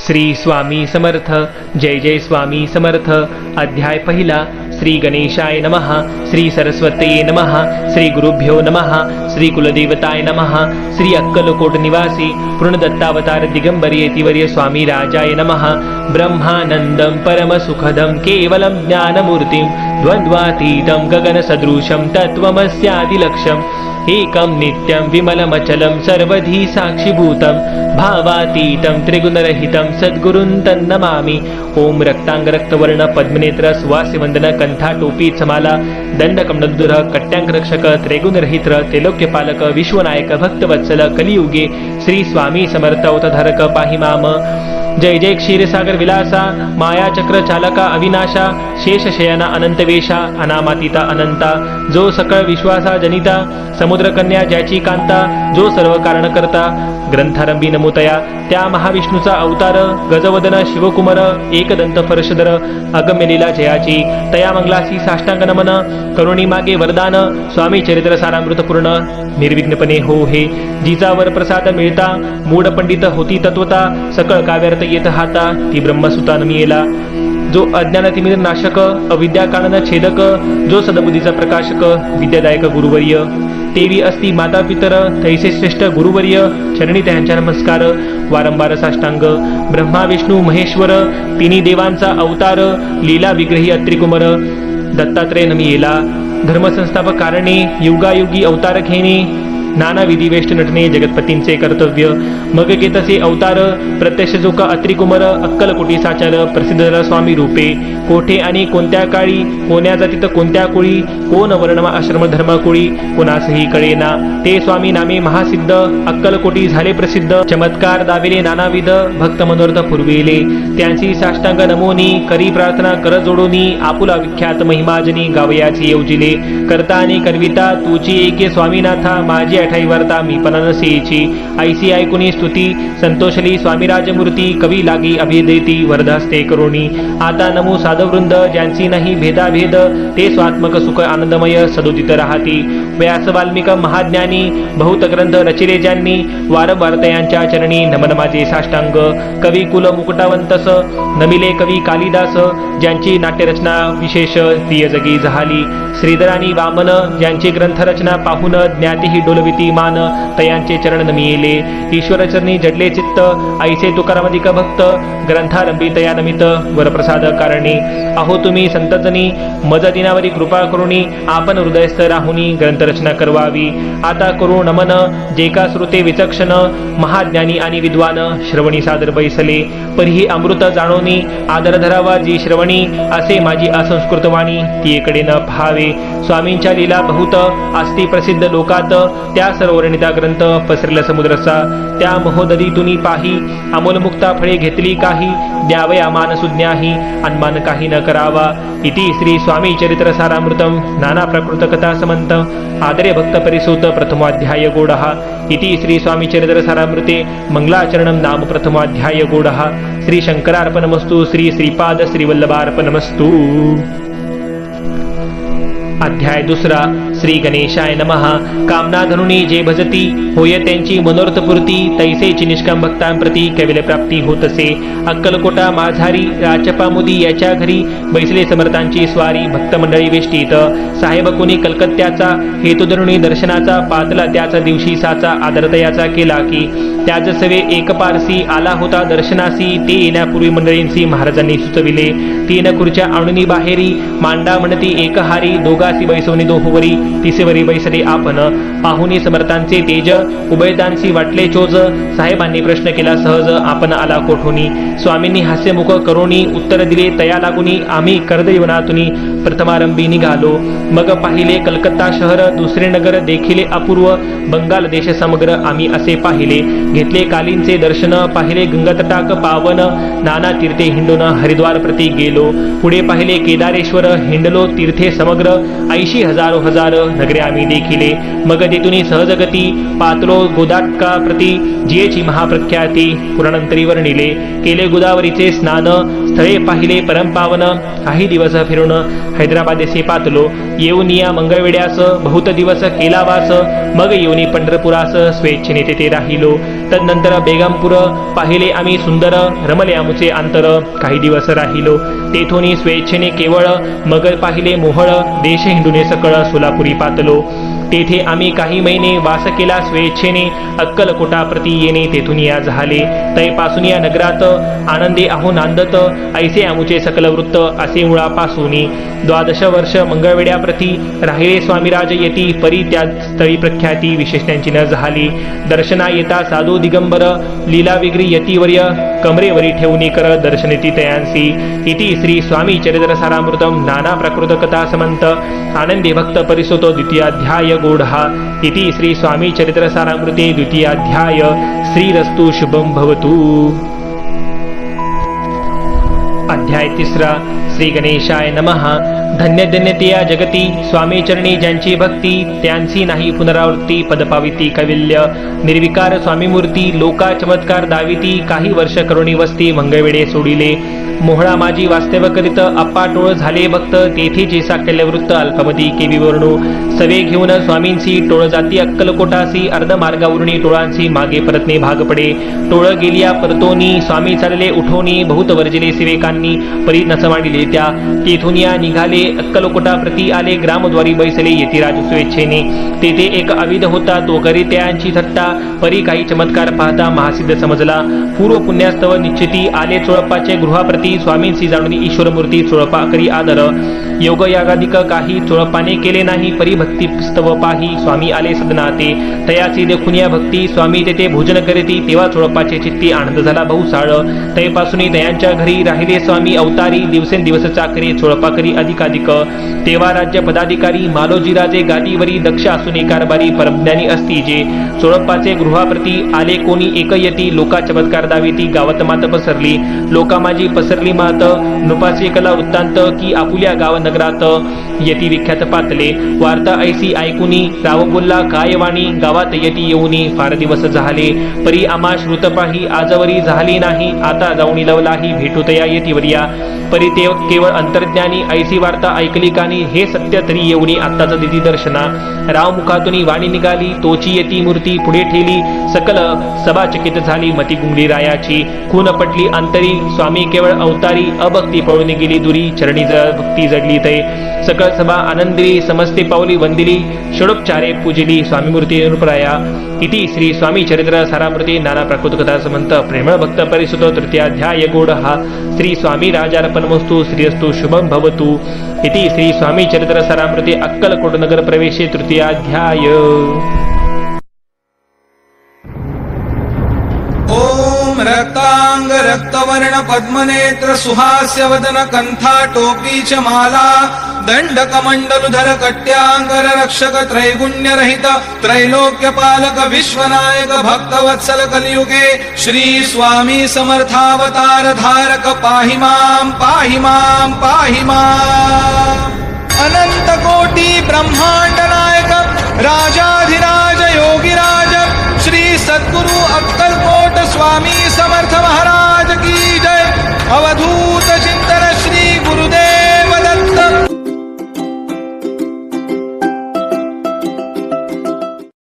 श्री स्वामी समर्थ. जय जय स्वामी समर्थ. अध्याय पहिला. श्री गणेशाय नमः. श्री सरस्वतीये नमः. श्री गुरुभ्यो नमः. श्री कुलदेवताय नमः. श्री अक्कलकोट निवासी पूर्णदत्तावतार दिगंबर येतिवर्य स्वामी राजाय नमः. ब्रह्मानंदं परमसुखदं केवलं ज्ञानमूर्तिं द्वन्द्वातीतं गगनसदृशं तत्त्वमस्यादिलक्ष्यम् एकं नित्यं विमलमचलं सर्वधी साक्षिभूतं भावातीतं त्रिगुणरहितं सद्गुरुं तन्नमामि. ओम रक्तांगरक्तवर्ण पद्मनेत्र सुवासिवंदन कंठा टोपी समाला दंडकमंडलधर कट्यांकरक्षक त्रिगुणरहित त्रैलोक्यपालक विश्वनायक भक्तवत्सल कलियुगे श्री स्वामी समर्थ अवतारक पाहि माम. जय जय क्षीरसागर विलासा मायाचक्र चालका अविनाशा शेषशयना अनंतवेशा अनामातीता अनंता जो सकळ विश्वासा जनिता समुद्रकन्या ज्याची कांता जो सर्व कारण करता ग्रंथारंभी नमोतया त्या महाविष्णूचा अवतार गजवदन शिवकुमार एकदंत फरशधर अगम्यलीला जयाची तया मंगलासी साष्टांग नमन करुणी मागे वरदान स्वामी चरित्र सारामृतपूर्ण निर्विघ्नपणे हो हे जिचा वर प्रसाद मिळता मूढ पंडित होती तत्वता सकळ काव्यार्थ येत हाता ती ब्रह्मसुता नमियेला. जो अज्ञानतिमिर नाशक अविद्या कानन छेदक जो सदबुद्धीचा प्रकाशक विद्यादायक गुरुवर्य तेवी असती माता पितर तैसे श्रेष्ठ गुरुवर्य चरणी त्यांच्या नमस्कार. वारंवार साष्टांग ब्रह्मा विष्णू महेश्वर तिन्ही देवांचा अवतार लीला विग्रही अत्रिकुमार दत्तात्रय नमियेला. धर्मसंस्थापक कारणे युगायुगी अवतार घेणे नाना विधी वेष्ट नटणे जगतपतींचे कर्तव्य मग केतसे अवतार प्रत्यक्ष जो का अत्रिकुमार अक्कलकोटी साचार प्रसिद्ध झाला स्वामी रूपे कोठे आणि कोणत्या काळी कोण्या जातीत कोणत्या कुळी कोण वर्ण आश्रम धर्म कुळी कोणासही कळेना ते स्वामी नामे महासिद्ध अक्कलकोटी झाले प्रसिद्ध चमत्कार दाविले नानाविध भक्त मनोरथ पुरविले त्यांची साष्टांग नमोनी करी प्रार्थना कर जोडोनी आपुला विख्यात महिमाजनी गावयाची येवजिले करता आणि करविता तुची एके स्वामीनाथा माझी अठाई वार्ता मी पननसेची ऐसी ऐकुनी स्तुती संतोषली स्वामी राजमूर्ती कवी लागी अभिदेती वरदास्ते करुणी. आता नमो साधववृंद ज्यांची नाही भेदाभेद ते स्वात्मक सुख आनंदमय सदोदित राहती. व्यास वाल्मिक महाज्ञानी बहुत ग्रंथ रचिले ज्यांनी वारंवार यांच्या चरणी नमन माझे साष्टांग. कवी कुल मुकुटावंतस नमिले कवी कालिदास ज्यांची नाट्यरचना विशेष प्रिय जगी झाली. श्रीधरानी वामन ज्यांची ग्रंथरचना पाहून ज्ञाती ही डोलविती मान तयांचे चरण नमियेले. ईश्वर चरणी जडले चित्त ऐसे तुकारामधिक भक्त ग्रंथारंभी तया नमित वरप्रसाद कारणे. अहो तुम्ही संतजनी मज दिनावरी कृपा करुणी आपण हृदयस्थ राहुनी ग्रंथरचना करवावी. आता करू नमन जे का श्रोते विचक्षण महाज्ञानी आणि विद्वान श्रवणी सादर बैसले परिही अमृत जाणोनी आदर धरावा जी श्रवणी असे माझी असंस्कृत वाणी ती एकडे न पहावे. स्वामींच्या लीला बहुत असती प्रसिद्ध लोकात त्या सर्वर्णिता ग्रंथ पसरला समुद्रसा त्या महोदधीतुनी पाही अमोलमुक्ता फळे घेतली काही द्यावया मान सुज्ञाही अन्मान काही न करावा. इति श्री स्वामी चरित्र सारामृतम नाना प्रकृत कथा समंत आदरे भक्त परिसूत प्रथमोध्याय गोडः. इति श्री स्वामी चरित्र सारामृते मंगलाचरणम नाम प्रथमोध्याय गोडः. श्री शंकरार्पणमस्तु. श्री श्रीपाद श्रीवल्लभार्पणमस्तु. अध्याय दुसरा. श्री गणेशाय नमः. कामना धनुनी जे भजती होय त्यांची मनोरथपूर्ती तैसेची निष्काम भक्तांप्रती कैवल्य प्राप्ती होत असे. अक्कलकोटा माझारी राजपामुदी याच्या घरी बैसले समर्थांची स्वारी भक्त मंडळी वेष्टीत साहेब कोणी कलकत्त्याचा हेतू धरुणी दर्शनाचा पातला त्याचा दिवशी साचा आदरतयाचा केला की त्याच सवे एक पारसी आला होता दर्शनासी ते येण्यापूर्वी मंडळींसी महाराजांनी सुचविले. तीन खुर्च्या आणुनी बाहेरी मांडा म्हणती एकहारी दोघासी बैसवणी दोहोवरी तिसेवरी बैसले आपण पाहुनी समर्थांचे तेज उभयतांसी वाटले चोज. साहेबांनी प्रश्न केला सहज आपण आला कोठोनी स्वामींनी हास्यमुख करोनी उत्तर दिले तया लागुनी आम्ही कर्दयवनातुनी प्रथमारंभी निघालो. मग पाहिले कलकत्ता शहर दुसरे नगर देखिले अपूर्व बंगाल देश समग्र आम्ही असे पाहिले. घेतले कालींचे दर्शन पाहिले गंगातटाक पावन नाना तीर्थे हिंडून हरिद्वार प्रति गेलो. पुढे पाहिले केदारेश्वर हिंडलो तीर्थे समग्र 80,000 हजार नगरे आम्ही देखिले. मग तेथुनी सहजगती पातलो गोदाटका प्रति जियेची महाप्रख्याती पुराणांतरी वर्णिले. केले गोदावरीचे स्नान स्थळे पाहिले परमपावन. काही दिवस फिरून हैदराबादेसे पातलो. येऊनिया मंगळवेड्यास बहुत दिवस केला वास. मग येऊनी पंढरपुरास स्वेच्छेने तेथे राहिलो. तदनंतर बेगमपूर पाहिले आम्ही सुंदर, रमले आमुचे अंतर. काही दिवस राहिलो तेथून स्वेच्छेने केवळ, मग पाहिले मोहळ, देश हिंडूने सकळ सोलापुरी पातलो. तेथे आम्ही काही महिने वास केला स्वेच्छेने, अक्कलकोटाप्रती येणे तेथून या झाले. तैपासून या नगरात आनंदे आहो नांदत, ऐसे आमुचे सकल वृत्त असे मुळापासून. 12 वर्ष मंगळवेड्याप्रती राहिले स्वामीराज येती, परी त्या स्थळी प्रख्याती विशेष त्यांची न झाली. दर्शना येता साधू दिगंबर, लीला विग्री यतीवर्य, कमरेवरी ठेवून कर दर्शनेती तयांसी. इति श्री स्वामी चरित्र सारामृतम नाना प्रकृत कथा समंत आनंदे भक्त परिसुतो द्वितीयाध्याय गूढा. इति श्री स्वामी चरित्र सारामृते द्वितीयाध्याय. श्रीरस्तु शुभम भवतु. अध्याय 3. श्री गणेशाय नमः. धन्य धन्यते या जगती स्वामी चरणी ज्यांची भक्ती, त्यांची नाही पुनरावृत्ती. पदपाविती कविल्य निर्विकार स्वामी मूर्ती, लोका चमत्कार दाविती. काही वर्ष करुणी वस्ती मंगळवेडे सोडिले. मोहळा माझी वास्तव करीत अप्पाटोळ झाले भक्त, तेथेचे साकल्य वृत्त अल्पमती केवी वर्णू. सवे घेऊन स्वामींची टोळ जाती अक्कलकोटासी, अर्ध मार्गावरुणी टोळांची मागे परतणे भाग पडे. टोळ गेलिया परतोनी स्वामी चालले उठोनी, बहुत वर्जिले सेवेकांनी परी नस मांडिले त्या. तेथून या निघाले अक्कलकोटाप्रती आले, ग्रामद्वारी बैसले येती राजू स्वेच्छेने. तेथे एक अविध होता तो करी त्यांची थट्टा, परी काही चमत्कार पाहता महासिद्ध समजला. पूर्व पुण्यास्तव निश्चिती आले चोळप्पाचे गृहाप्रती, स्वामींची जाणून ईश्वरमूर्ती चोळप्पा करी आदर. योग यागाधिक काही चोळप्पाने केले नाही, परी भक्ती स्तव पाही स्वामी आले सदनाते. तयाची देखून या भक्ती स्वामी तेथे भोजन करीती, तेव्हा चोळप्पाचे चित्ती आनंद झाला बहुसाळ. तैपासून तयांच्या घरी राहिले स्वामी अवतारी, दिवसेंदिवस चाकरी चोळप्पा करी अधिकाधिक. तेव्हा राज्य पदाधिकारी मालोजी राजे गादीवरी, दक्ष असून कारभारी परमज्ञानी असती जे. चोळप्पाचे गृहाप्रती आले कोणी एक यती, लोका चमत्कार दाविती गावात मात पसरली. लोका माझी पसरली मात, नृपाचे कला वृत्तांत की आपुल्या गाव नगरात. यती विख्यात पातले वार्ता ऐसी ऐकुनी, राव बोलला काय वाणी गावात यती येऊनी. फार दिवस झाले परी आमा श्रुत पाही, आजवरी झाली नाही आता जाऊन लवलाही. भेटूतया यतीवर्या परी ते केवळ अंतर्ज्ञानी, ऐसी वार्ता ऐकली कानी हे सत्य तरी येऊनी आत्ताच दिदी दर्शना. राव मुखातून वाणी निघाली तोची यती मूर्ती पुढे ठेली, सकल सभा चकित झाली मती गुंगली रायाची. खून पटली अंतरी स्वामी केवळ अवतारी, अभक्ती पळून गेली दुरी चरणी भक्ती जडली तै. सकळ सभा आनंदिली समस्ते पावली वंदिली, षडोपचारे पूजिली स्वामी मूर्ती अनुप्राया. इति श्री स्वामी चरित्र सारामृते नाना प्रकृत कथा समंत प्रेमळ भक्त परिसुतो तृतीयाध्याय गूढः. श्री स्वामी राजार्पणमस्तु. श्रीरस्तु शुभम भवतु. इति श्री स्वामी चरित्र सारामृते अक्कलकोट नगर प्रवेशे तृतीयाध्याय. ओम रक्तांग रक्तवर्ण पद्मनेत्र सुहास्य वदन कंथा टोपी च माला, दंड कमंडलुधर कट्यांगर रक्षक त्रैगुण्य रहित, त्रैलोक्य पालक विश्वनायक भक्तवत्सल कलियुगे श्री स्वामी समर्थावतार धारक पाहि मां पाहि मां पाहि मां. अनंत कोटी ब्रह्मांड नायक राजाधिराज योगिराज श्री सद्गुरु अक्कलकोट स्वामी समर्थ महाराज